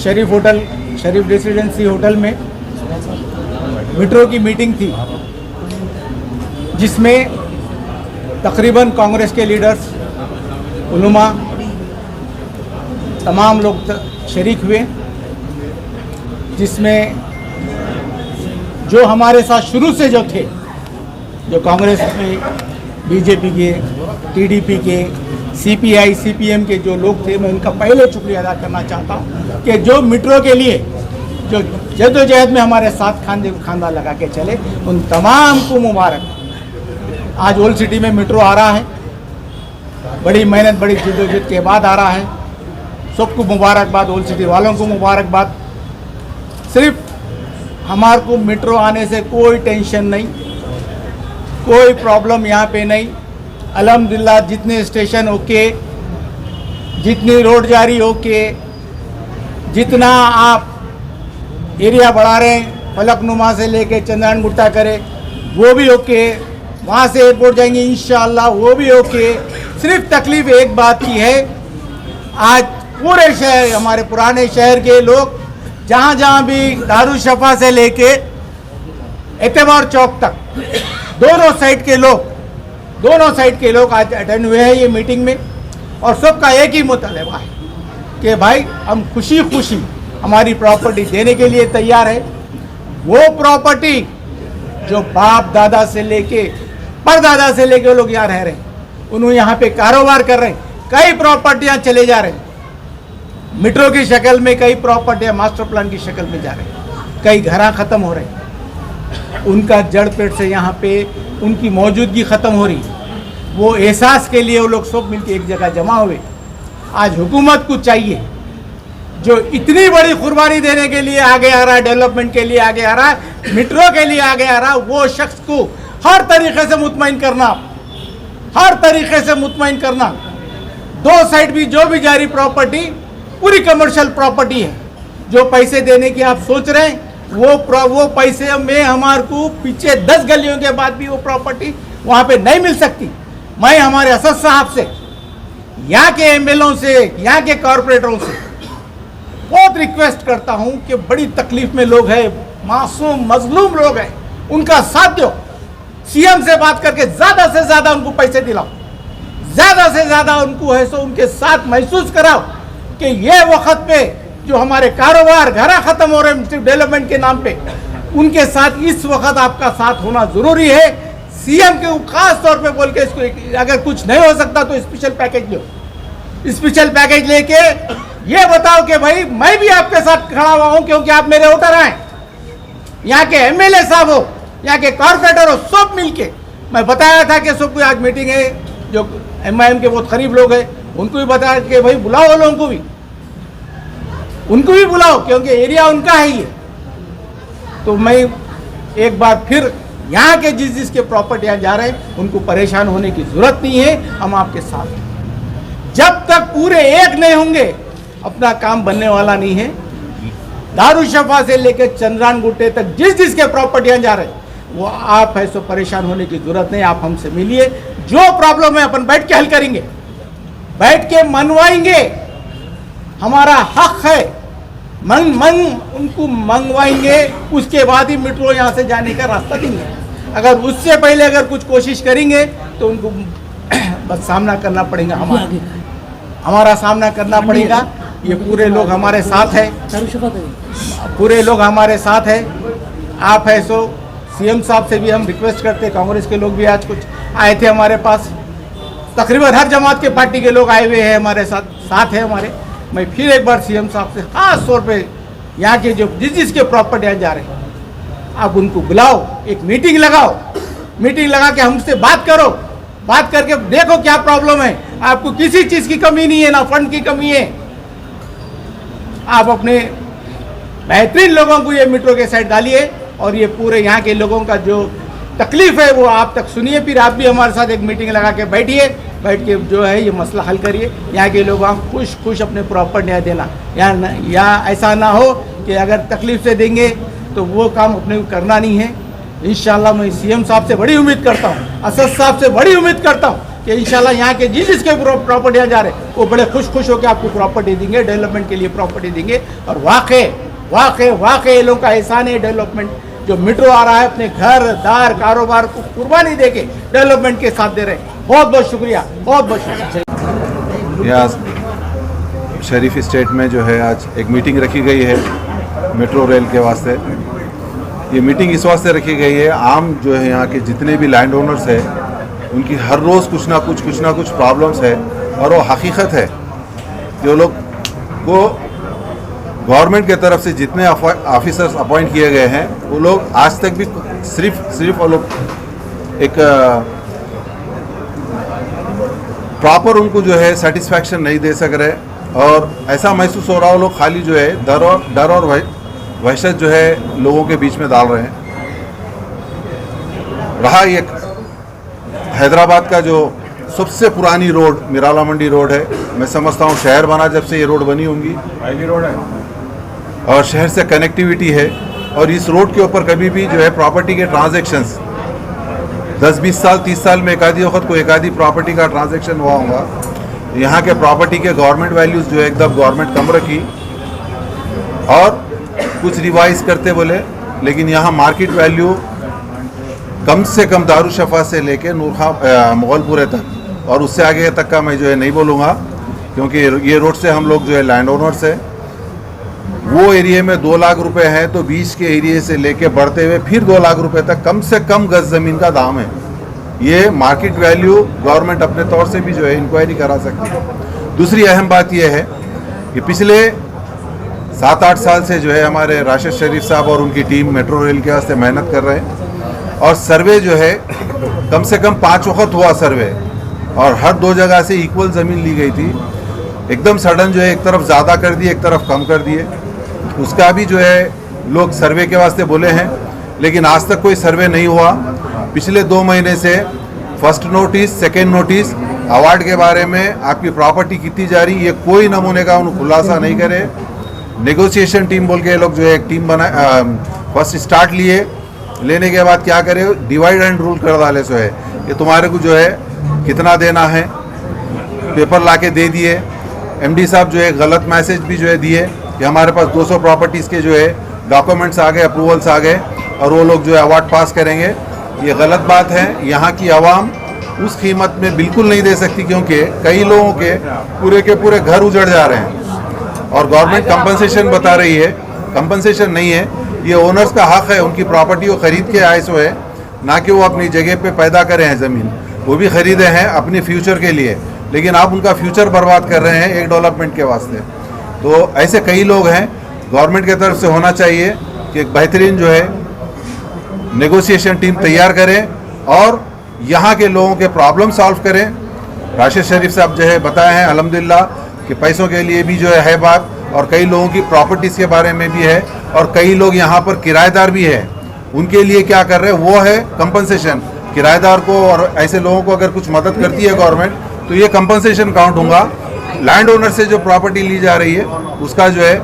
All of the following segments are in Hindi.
शरीफ होटल, शरीफ रेसिडेंसी होटल में मेट्रो की मीटिंग थी, जिसमें तकरीबन कांग्रेस के लीडर्स, उलमा, तमाम लोग शरीक हुए, जिसमें जो हमारे साथ शुरू से जो थे, जो कांग्रेस में, बीजेपी के, टीडीपी के, सीपीआई, सीपीएम के जो लोग थे, मैं उनका पहले शुक्रिया अदा करना चाहता हूं कि जो मेट्रो के लिए जो जद्दोजहद में हमारे साथ खांदा लगा के चले, उन तमाम को मुबारक। आज ओल्ड सिटी में मेट्रो आ रहा है, बड़ी मेहनत, बड़ी जद्दोजहद के बाद आ रहा है। सबको मुबारकबाद, ओल्ड सिटी वालों को मुबारकबाद। सिर्फ हमारे को मेट्रो आने से कोई टेंशन नहीं, कोई प्रॉब्लम यहाँ पे नहीं। अल्हम्दुलिल्लाह जितने स्टेशन ओके, जितनी रोड जारी ओके, जितना आप एरिया बढ़ा रहे हैं फलकनुमा से लेके चंद्रायन गुट्टा करे वो भी ओके, वहाँ से एयरपोर्ट जाएंगे इंशाअल्लाह वो भी ओके। सिर्फ तकलीफ एक बात की है, आज पूरे शहर, हमारे पुराने शहर के लोग जहाँ जहाँ भी दारुशफा से लेके एतबार चौक तक दोनों साइड के लोग आज अटेंड हुए हैं ये मीटिंग में, और सबका एक ही मुतालबा है कि भाई हम खुशी खुशी हमारी प्रॉपर्टी देने के लिए तैयार है। वो प्रॉपर्टी जो बाप दादा से लेके परदादा से लेके लोग यहाँ रह रहे हैं, उन्होंने यहाँ पे कारोबार कर रहे हैं, कई प्रॉपर्टियाँ चले जा रहे हैं मेट्रो की शक्ल में, कई प्रॉपर्टियाँ मास्टर प्लान की शक्ल में जा रहे हैं, कई घर ख़त्म हो रहे हैं। उनका जड़ पेट से यहाँ पे उनकी मौजूदगी ख़त्म हो रही। वो एहसास के लिए वो लोग सब मिलकर एक जगह जमा हुए। आज हुकूमत को चाहिए, जो इतनी बड़ी कुर्बानी देने के लिए आगे आ रहा है, डेवलपमेंट के लिए आगे आ रहा है, मेट्रो के लिए आगे आ रहा है, वो शख्स को हर तरीके से मुतमईन करना, दो साइड भी जो भी जारी प्रॉपर्टी पूरी कमर्शियल प्रॉपर्टी है। जो पैसे देने की आप सोच रहे हैं वो पैसे में हमारे को पीछे 10 गलियों के बाद भी वो प्रॉपर्टी वहाँ पे नहीं मिल सकती। मैं हमारे असद साहब से, यहाँ के एमएलओ से, यहाँ के कॉरपोरेटरों से बहुत रिक्वेस्ट करता हूँ कि बड़ी तकलीफ में लोग हैं, मासूम मजलूम लोग हैं, उनका साथ दो। सीएम से बात करके ज़्यादा से ज़्यादा उनको पैसे दिलाओ, ज़्यादा से ज़्यादा उनको है सो उनके साथ महसूस कराओ कि ये वक्त पे जो हमारे कारोबार घर ख़त्म हो रहे हैं सिर्फ डेवलपमेंट के नाम पे, उनके साथ इस वक्त आपका साथ होना ज़रूरी है। सीएम के खास तौर पे बोल के इसको, अगर कुछ नहीं हो सकता तो स्पेशल पैकेज लो, स्पेशल पैकेज लेके ये बताओ कि भाई मैं भी आपके साथ खड़ा हुआ हूँ, क्योंकि आप मेरे वोटर हैं, यहाँ के एमएलए साहब हो, यहाँ के कॉर्पोरेटर हो, सब मिलके। मैं बताया था कि सबको आज मीटिंग है, जो एमआईएम के बहुत करीब लोग हैं उनको भी बताया कि भाई बुलाओ लोगों को उनको भी बुलाओ, क्योंकि एरिया उनका है ये। तो मैं एक बार फिर यहाँ के जिसके प्रॉपर्टियाँ जा रहे हैं उनको परेशान होने की जरूरत नहीं है, हम आपके साथ हैं। जब तक पूरे एक नहीं होंगे अपना काम बनने वाला नहीं है। दारुशफा से लेकर चंद्रायन गुट्टे तक जिसके प्रॉपर्टियाँ जा रहे हैं वो आप है सो परेशान होने की जरूरत नहीं। आप हमसे मिलिए, जो प्रॉब्लम है अपन बैठ के हल करेंगे, बैठ के मनवाएंगे, हमारा हक है, उनको मंगवाएंगे, उसके बाद ही मेट्रो यहाँ से जाने का रास्ता देंगे। अगर उससे पहले अगर कुछ कोशिश करेंगे तो उनको बस सामना करना पड़ेगा, हमारा सामना करना पड़ेगा। ये पूरे लोग हमारे साथ हैं, पूरे लोग हमारे साथ हैं। आप है सो सीएम साहब से भी हम रिक्वेस्ट करते, कांग्रेस के लोग भी आज कुछ आए थे हमारे पास, तकरीबन हर जमात के पार्टी के लोग आए हुए हैं हमारे साथ हैं हमारे। मैं फिर एक बार सीएम साहब से खास तौर पे यहाँ के जो जिसके प्रॉपर्टियाँ जा रहे हैं आप उनको बुलाओ, एक मीटिंग लगाओ, मीटिंग लगा के हमसे बात करो, बात करके देखो क्या प्रॉब्लम है। आपको किसी चीज़ की कमी नहीं है, ना फंड की कमी है। आप अपने बेहतरीन लोगों को ये मेट्रो के साइड डालिए और ये पूरे यहाँ के लोगों का जो तकलीफ है वो आप तक सुनिए। फिर आप भी हमारे साथ एक मीटिंग लगा के बैठिए, बैठ के जो है ये मसला हल करिए। यहाँ के लोग आप खुश अपने प्रॉपर्टियाँ देना, यहाँ ऐसा ना हो कि अगर तकलीफ से देंगे तो वो काम अपने को करना नहीं है। इंशाल्लाह मैं सीएम साहब से बड़ी उम्मीद करता हूँ, असद साहब से बड़ी उम्मीद करता हूँ कि इंशाल्लाह यहाँ के जिसके प्रॉपर्टियाँ जा रहे हैं वो बड़े खुश होकर आपको प्रॉपर्टी देंगे, डेवलपमेंट के लिए प्रॉपर्टी देंगे। और वाकई ये लोगों का एहसान है डेवलपमेंट, जो मेट्रो आ रहा है अपने घर दार कारोबार को कुर्बानी देके डेवलपमेंट के साथ दे रहे हैं। बहुत बहुत शुक्रिया, बहुत बहुत शुक्रिया। यहाँ शरीफ स्टेट में जो है आज एक मीटिंग रखी गई है मेट्रो रेल के वास्ते। ये मीटिंग इस वास्ते रखी गई है, आम जो है यहाँ के जितने भी लैंड ओनर्स है उनकी हर रोज़ कुछ ना कुछ प्रॉब्लम्स है। और वो हकीकत है जो लोग को गवर्नमेंट के तरफ से जितने ऑफिसर्स अपॉइंट किए गए हैं वो लोग आज तक भी सिर्फ वो लोग एक प्रॉपर उनको जो है सेटिस्फैक्शन नहीं दे सक रहे। और ऐसा महसूस हो रहा वो लोग खाली जो है डर और वहशत जो है लोगों के बीच में डाल रहे हैं। रहा एक हैदराबाद का जो सबसे पुरानी रोड मिराला मंडी रोड है, मैं समझता हूँ शहर बना जब से ये रोड बनी होंगी, पहली रोड है और शहर से कनेक्टिविटी है। और इस रोड के ऊपर कभी भी जो है प्रॉपर्टी के ट्रांजैक्शंस 10-20 साल 30 साल में एक आधी प्रॉपर्टी का ट्रांजैक्शन हुआ होगा। यहाँ के प्रॉपर्टी के गवर्नमेंट वैल्यूज़ जो है एकदम गवर्नमेंट कम रखी और कुछ रिवाइज करते बोले, लेकिन यहाँ मार्केट वैल्यू कम से कम दारुशफ़ा से लेके नूरखा मुगलपुरे तक और उससे आगे तक का मैं जो है नहीं बोलूँगा, क्योंकि ये रोड से हम लोग जो है लैंड ओनर्स है। वो एरिया में 2 लाख रुपए है तो बीच के एरिया से लेके बढ़ते हुए फिर 2 लाख रुपए तक कम से कम गज ज़मीन का दाम है। ये मार्केट वैल्यू गवर्नमेंट अपने तौर से भी जो है इंक्वायरी करा सकती है। दूसरी अहम बात यह है कि पिछले 7-8 साल से जो है हमारे राशिद शरीफ साहब और उनकी टीम मेट्रो रेल के वास्ते मेहनत कर रहे हैं और सर्वे जो है कम से कम 5 वक्त हुआ सर्वे और हर 2 जगह से इक्वल ज़मीन ली गई थी। एकदम सडन जो है एक तरफ ज़्यादा कर दिए एक तरफ कम कर दिए। उसका भी जो है लोग सर्वे के वास्ते बोले हैं, लेकिन आज तक कोई सर्वे नहीं हुआ। पिछले 2 महीने से first notice second notice award के बारे में आपकी प्रॉपर्टी कितनी जा रही ये कोई नमूने का उन्हें खुलासा नहीं करे। नेगोशिएशन टीम बोल के लोग जो है एक टीम बना फर्स्ट स्टार्ट लेने के बाद क्या करे, डिवाइड एंड रूल कर डाले सो है कि तुम्हारे को जो है कितना देना है, पेपर लाके दे दिए। एमडी साहब जो है गलत मैसेज भी जो है दिए कि हमारे पास 200 प्रॉपर्टीज़ के जो है डॉक्यूमेंट्स आ गए, अप्रूवल्स आ गए और वो लोग जो है अवार्ड पास करेंगे। ये गलत बात है। यहाँ की आवाम उस कीमत में बिल्कुल नहीं दे सकती, क्योंकि कई लोगों के पूरे घर उजड़ जा रहे हैं और गवर्नमेंट कंपनसेशन बता रही है, कंपनसेशन नहीं है। ये ओनर्स का हक है, उनकी प्रॉपर्टी वो ख़रीद के आए सो है, ना कि वो अपनी जगह पे पैदा करे हैं ज़मीन। वो भी ख़रीदे हैं अपनी फ्यूचर के लिए, लेकिन आप उनका फ्यूचर बर्बाद कर रहे हैं एक डेवलपमेंट के वास्ते। तो ऐसे कई लोग हैं। गवर्नमेंट की तरफ से होना चाहिए कि एक बेहतरीन जो है नेगोशिएशन टीम तैयार करें और यहाँ के लोगों के प्रॉब्लम सॉल्व करें। राशिद शरीफ साहब जो है बताए हैं अल्हम्दुलिल्लाह कि पैसों के लिए भी जो है बात, और कई लोगों की प्रॉपर्टीज़ के बारे में भी है, और कई लोग यहाँ पर किराएदार भी है। उनके लिए क्या कर रहे हैं वो है कंपनसेशन। किराएदार को और ऐसे लोगों को अगर कुछ मदद करती है गवर्नमेंट तो ये कंपनसेशन काउंट होगा। लैंड ओनर से जो प्रॉपर्टी ली जा रही है उसका जो है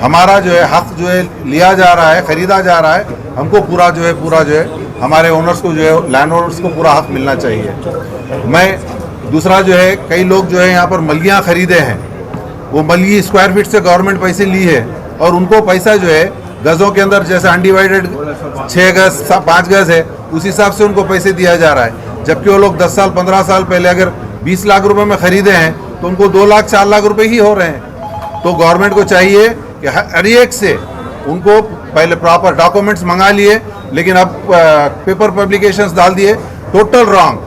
हमारा जो है हक जो है लिया जा रहा है, ख़रीदा जा रहा है। हमको पूरा जो है हमारे ओनर्स को जो है लैंड ओनर्स को पूरा हक मिलना चाहिए। मैं दूसरा जो है कई लोग जो है यहाँ पर मलियाँ ख़रीदे हैं, वो मलिया स्क्वायर फीट से गवर्नमेंट पैसे ली है और उनको पैसा जो है गज़ों के अंदर जैसे अनडिवाइडेड 6 गज़ 5 गज़ है उस हिसाब से उनको पैसे दिया जा रहा है। जबकि वो लोग 10 साल 15 साल पहले अगर 20 लाख रुपए में ख़रीदे हैं तो उनको 2 लाख 4 लाख रुपए ही हो रहे हैं। तो गवर्नमेंट को चाहिए कि हर एक से उनको पहले प्रॉपर डॉक्यूमेंट्स मंगा लिए, लेकिन अब पेपर पब्लिकेशंस डाल दिए टोटल रॉन्ग।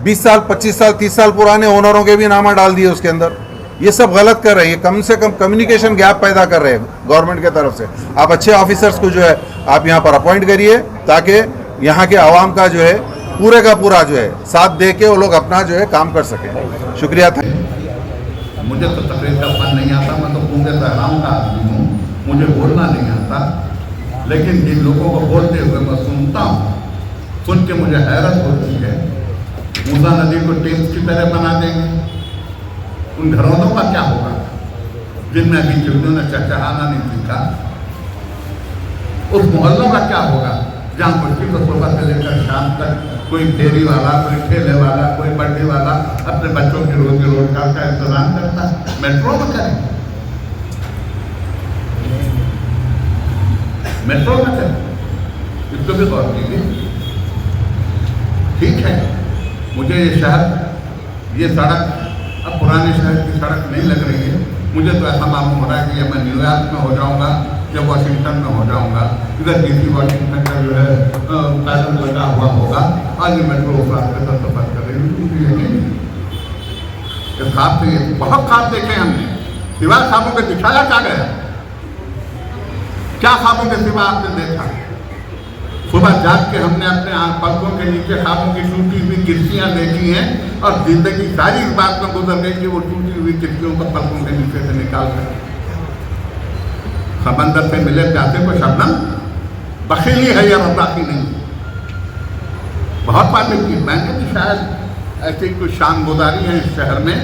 20 साल 25 साल 30 साल पुराने ओनरों के भी नामा डाल दिए उसके अंदर। ये सब गलत कर रहे हैं। ये कम से कम कम्युनिकेशन गैप पैदा कर रहे हैं गवर्नमेंट की तरफ से। आप अच्छे ऑफिसर्स को जो है आप यहाँ पर अपॉइंट करिए ताकि यहाँ के आवाम का जो है पूरे का पूरा जो है साथ दे के वो लोग अपना जो है काम कर सकें। शुक्रिया। मुझे तो तकरीर का फन नहीं आता, मैं तो पूरे सहराम का आदमी हूँ, मुझे बोलना नहीं आता, लेकिन जिन लोगों को बोलते हुए मैं सुनता हूँ, सुन के मुझे हैरत होती है। मूसा नदी को टेम्स की तरह बना देंगे, उन घरों का क्या होगा जिनमें अभी चिड़ियों ने चहचहाना नहीं सीखा? उस मोहल्लों का क्या होगा जहाँ मुश्किल तो सुबह से लेकर शाम तक कोई फेरी वाला, कोई ठेले वाला, कोई बड्डी वाला अपने बच्चों की रोजी रोजगार का इंतजाम करता है, मेट्रो में करें, मेट्रो में करें, इसको भी गौर कीजिए। ठीक है, मुझे ये शहर, ये सड़क अब पुराने शहर की सड़क नहीं लग रही है। मुझे तो ऐसा मालूम हो रहा है कि या मैं न्यूयॉर्क में हो जाऊंगा या वाशिंगटन में हो जाऊंगा, इधर डीसी वाशिंगटन का जो है पैदल लगा हुआ होगा, आज ये मेट्रो उस रास्ते पर सफर कर रही है। खाब थे, बहुत खाब देखे हमने, सिवाय खाबों के दिखाया क्या गया? क्या खाबों के सिवा आपने देखा? सुबह जाग के हमने अपने पलकों के नीचे खाबों की टूटी हुई किस्तियाँ देखी हैं और जिंदगी सारी इस बात में गुजर गई कि वो टूटी हुई किस्तियों को पलकों के नीचे से निकाल कर समंदर से मिले प्यासे को शबनम बखीली है या रताकी नहीं। बहुत बातें की मैंने भी, शायद ऐसी कुछ शान गुजारी है इस शहर में,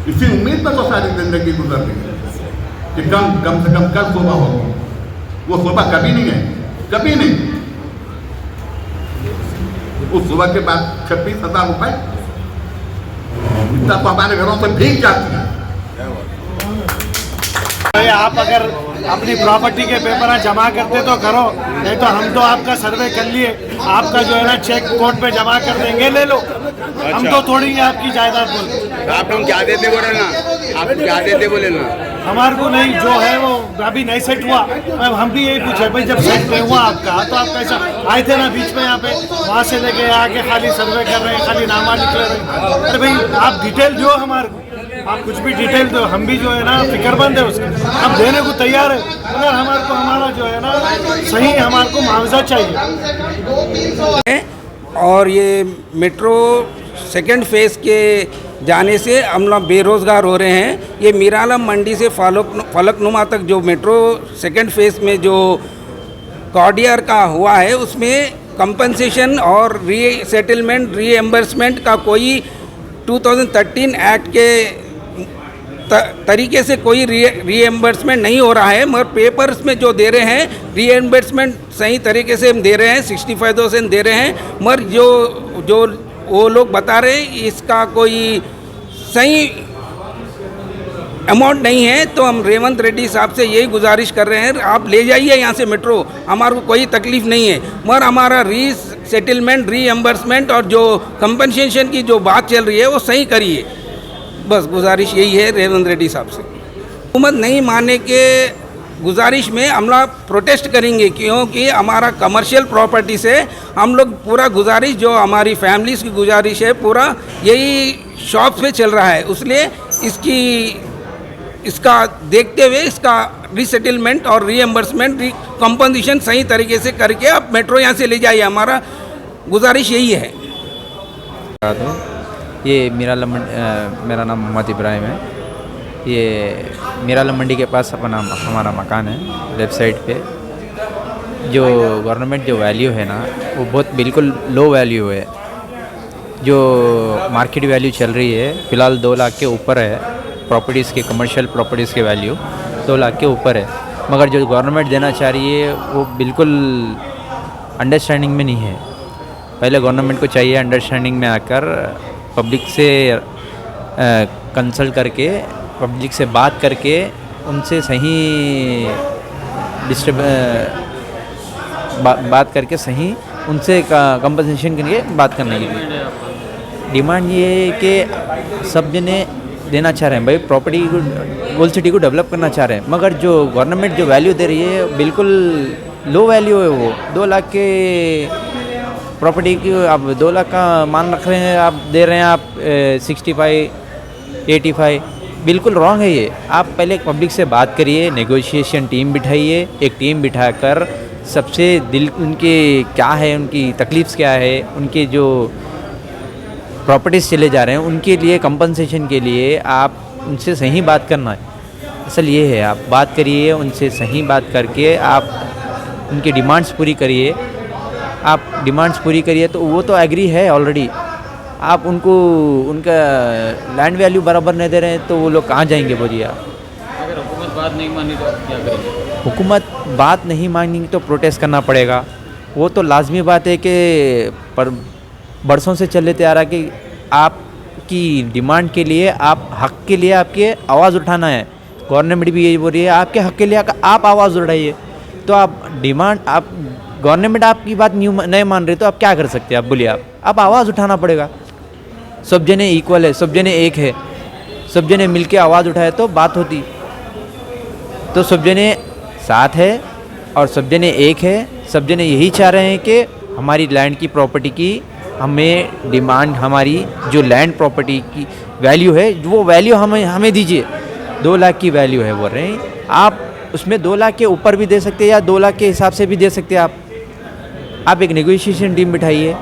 इसी उम्मीद में तो सारी जिंदगी गुजर गई कि कम से कम कल सुबह होगी। वो सुबह कभी नहीं है, कभी नहीं। उस सुबह के बाद 26,000 रुपए इतना तो हमारे घरों से भीग जाती है। आप अगर अपनी प्रॉपर्टी के पेपर जमा करते तो करो, नहीं तो हम तो आपका सर्वे कर लिए, आपका जो है ना चेक कोर्ट पे जमा कर देंगे, ले लो। हम तो तोड़ेंगे आपकी जायदाद बोल। आप हम क्या देते बोले ना, आप क्या देते बोले ना, हमारे को नहीं, जो है वो अभी नहीं सेट हुआ। अब हम भी यही पूछे भाई, जब सेट नहीं हुआ आपका तो आप कैसा आए थे ना बीच में यहाँ पे, वहाँ से लेके आके खाली सर्वे कर रहे हैं, खाली नामा निकले रहे हैं। अरे भाई आप डिटेल दो हमारे को, आप कुछ भी डिटेल दो, हम भी जो है ना फिक्रमंद है उसके, हम देने को तैयार है, मगर हमारे को हमारा जो है ना सही हमारे को मुआवजा चाहिए। और ये मेट्रो सेकंड फेज़ के जाने से हम लोग बेरोज़गार हो रहे हैं। ये मीरालम मंडी से फलकनुमा तक जो मेट्रो सेकंड फेज़ में जो कॉरिडोर का हुआ है, उसमें कंपनसेशन और रीसेटलमेंट रीएम्बर्समेंट का कोई 2013 एक्ट के तरीके से कोई रीएम्बर्समेंट नहीं हो रहा है। मगर पेपर्स में जो दे रहे हैं रीएम्बर्समेंट सही तरीके से हम दे रहे हैं, 65,000 दे रहे हैं, मगर जो वो लोग बता रहे हैं इसका कोई सही अमाउंट नहीं है। तो हम रेवंत रेड्डी साहब से यही गुजारिश कर रहे हैं, आप ले जाइए यहाँ से मेट्रो, हमारे को कोई तकलीफ़ नहीं है, मगर हमारा रीसेटलमेंट रीएम्बर्समेंट और जो कंपनसेशन की जो बात चल रही है वो सही करिए। बस गुजारिश यही है रेवंत रेड्डी साहब से। हुकूमत नहीं मानने के गुजारिश में हम लोग प्रोटेस्ट करेंगे, क्योंकि हमारा कमर्शियल प्रॉपर्टी से हम लोग पूरा गुजारिश, जो हमारी फैमिलीज़ की गुजारिश है, पूरा यही शॉप पे चल रहा है। इसलिए इसका देखते हुए इसका रीसेटलमेंट और रीएम्बर्समेंट कंपनसेशन सही तरीके से करके आप मेट्रो यहाँ से ले जाइए, हमारा गुजारिश यही है। ये मेरा नाम मोहम्मद इब्राहिम है। ये मीरालम मंडी के पास हमारा मकान है। लेफ़्ट साइड पे जो गवर्नमेंट जो वैल्यू है ना, वो बहुत बिल्कुल लो वैल्यू है। जो मार्केट वैल्यू चल रही है फ़िलहाल 2 लाख के ऊपर है। प्रॉपर्टीज़ के कमर्शियल प्रॉपर्टीज़ के वैल्यू 2 लाख के ऊपर है, मगर जो गवर्नमेंट देना चाह रही है वो बिल्कुल अंडरस्टैंडिंग में नहीं है। पहले गवर्नमेंट को चाहिए अंडरस्टैंडिंग में आकर पब्लिक से कंसल्ट करके, पब्लिक से बात करके उनसे सही बात करके सही उनसे कंपनसेशन के लिए बात करने के लिए डिमांड ये है कि सब जने देना चाह रहे हैं भाई, प्रॉपर्टी को गोल्ड सिटी को डेवलप करना चाह रहे हैं, मगर जो गवर्नमेंट जो वैल्यू दे रही है बिल्कुल लो वैल्यू है। वो 2 लाख के प्रॉपर्टी की आप 2 लाख का मान रख रहे हैं, आप दे रहे हैं आप 65, 85, बिल्कुल रॉन्ग है ये। आप पहले पब्लिक से बात करिए, नेगोशिएशन टीम बिठाइए, एक टीम बिठाकर सबसे दिल उनके क्या है, उनकी तकलीफ़ क्या है, उनके जो प्रॉपर्टीज़ चले जा रहे हैं उनके लिए कंपनसेशन के लिए आप उनसे सही बात करना है। असल ये है, आप बात करिए उनसे, सही बात करके आप उनकी डिमांड्स पूरी करिए। आप डिमांड्स पूरी करिए तो वो तो एग्री है ऑलरेडी, आप उनको उनका लैंड वैल्यू बराबर नहीं दे रहे हैं तो वो लोग कहाँ जाएंगे बोलिए आप। अगर हुकूमत बात नहीं मानी तो क्या करेंगे? हुकूमत बात नहीं मानेगी तो प्रोटेस्ट करना पड़ेगा। वो तो लाजमी बात है कि पर बरसों से चल लेते आ रहा कि आपकी डिमांड के लिए, आप हक के लिए आपके आवाज़ उठाना है। गवर्नमेंट भी यही बोल रही है आपके हक के लिए आप आवाज़ उठाइए। तो आप डिमांड, आप गवर्नमेंट आपकी बात नहीं मान रही तो आप क्या कर सकते हैं? आप बोलिए, आप आवाज़ उठाना पड़ेगा। सब जने इक्वल है, सब जने एक है, सब जने मिल के आवाज़ उठाए तो बात होती। तो सब जने साथ है और सब जने एक है, सब जने यही चाह रहे हैं कि हमारी लैंड की प्रॉपर्टी की हमें डिमांड, हमारी जो लैंड प्रॉपर्टी की वैल्यू है वो वैल्यू हमें दीजिए। 2 लाख की वैल्यू है बोल रहे हैं, आप उसमें 2 लाख के ऊपर भी दे सकते हैं या 2 लाख के हिसाब से भी दे सकते हैं। आप एक नेगोशिएशन टीम बिठाइए,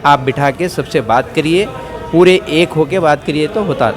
आप बिठा के सबसे बात करिए, पूरे एक होके बात करिए तो होता।